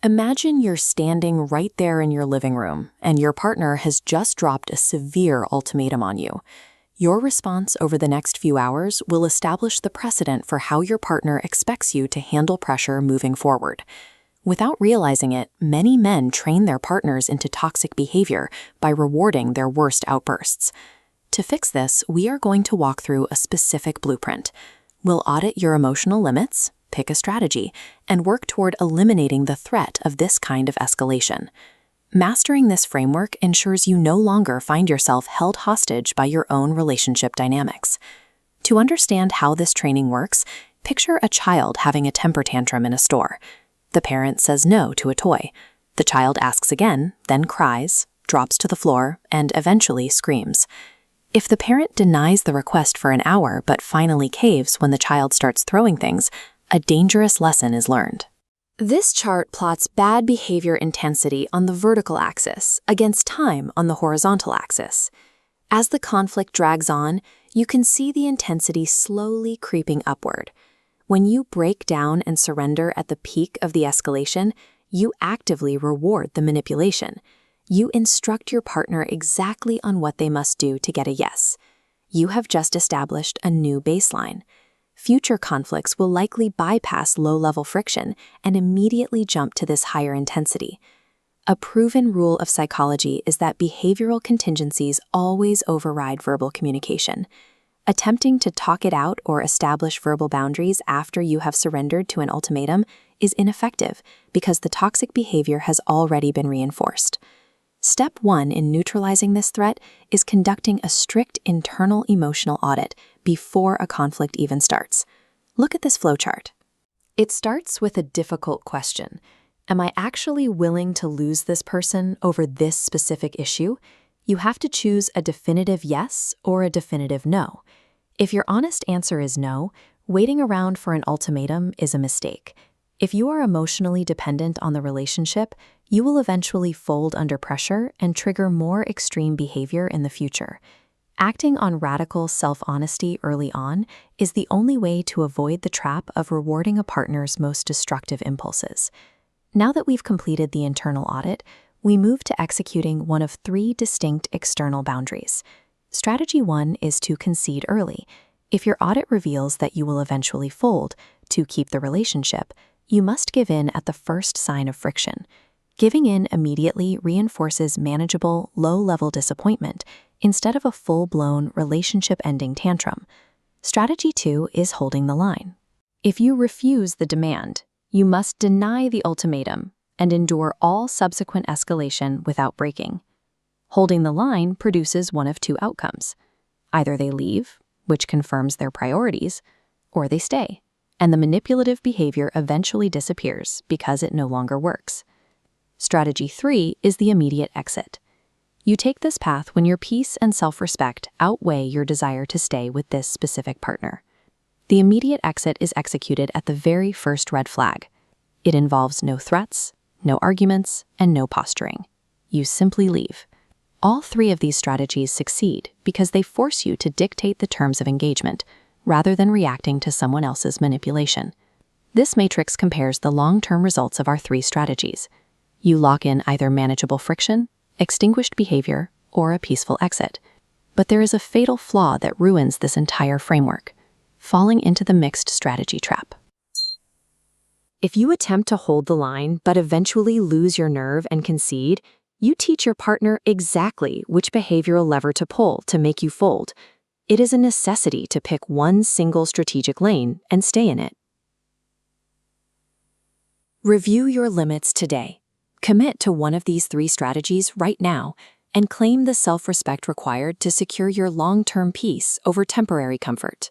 Imagine you're standing right there in your living room, and your partner has just dropped a severe ultimatum on you. Your response over the next few hours will establish the precedent for how your partner expects you to handle pressure moving forward. Without realizing it, many men train their partners into toxic behavior by rewarding their worst outbursts. To fix this, we are going to walk through a specific blueprint. We'll audit your emotional limits, pick a strategy, and work toward eliminating the threat of this kind of escalation. Mastering this framework ensures you no longer find yourself held hostage by your own relationship dynamics. To understand how this training works, picture a child having a temper tantrum in a store. The parent says no to a toy. The child asks again, then cries, drops to the floor, and eventually screams. If the parent denies the request for an hour but finally caves when the child starts throwing things, a dangerous lesson is learned. This chart plots bad behavior intensity on the vertical axis against time on the horizontal axis. As the conflict drags on, you can see the intensity slowly creeping upward. When you break down and surrender at the peak of the escalation, you actively reward the manipulation. You instruct your partner exactly on what they must do to get a yes. You have just established a new baseline. Future conflicts will likely bypass low-level friction and immediately jump to this higher intensity. A proven rule of psychology is that behavioral contingencies always override verbal communication. Attempting to talk it out or establish verbal boundaries after you have surrendered to an ultimatum is ineffective because the toxic behavior has already been reinforced. Step 1 in neutralizing this threat is conducting a strict internal emotional audit before a conflict even starts. Look at this flowchart. It starts with a difficult question. Am I actually willing to lose this person over this specific issue? You have to choose a definitive yes or a definitive no. If your honest answer is no, waiting around for an ultimatum is a mistake. If you are emotionally dependent on the relationship, you will eventually fold under pressure and trigger more extreme behavior in the future. Acting on radical self-honesty early on is the only way to avoid the trap of rewarding a partner's most destructive impulses. Now that we've completed the internal audit, we move to executing one of 3 distinct external boundaries. Strategy 1 is to concede early. If your audit reveals that you will eventually fold to keep the relationship, you must give in at the first sign of friction. Giving in immediately reinforces manageable, low-level disappointment instead of a full-blown relationship-ending tantrum. Strategy 2 is holding the line. If you refuse the demand, you must deny the ultimatum and endure all subsequent escalation without breaking. Holding the line produces one of 2 outcomes. Either they leave, which confirms their priorities, or they stay, and the manipulative behavior eventually disappears because it no longer works. Strategy 3 is the immediate exit. You take this path when your peace and self-respect outweigh your desire to stay with this specific partner. The immediate exit is executed at the very first red flag. It involves no threats, no arguments, and no posturing. You simply leave. All 3 of these strategies succeed because they force you to dictate the terms of engagement, rather than reacting to someone else's manipulation. This matrix compares the long-term results of our 3 strategies. You lock in either manageable friction, extinguished behavior, or a peaceful exit. But there is a fatal flaw that ruins this entire framework: falling into the mixed strategy trap. If you attempt to hold the line but eventually lose your nerve and concede, you teach your partner exactly which behavioral lever to pull to make you fold. It is a necessity to pick one single strategic lane and stay in it. Review your limits today. Commit to one of these 3 strategies right now and claim the self-respect required to secure your long-term peace over temporary comfort.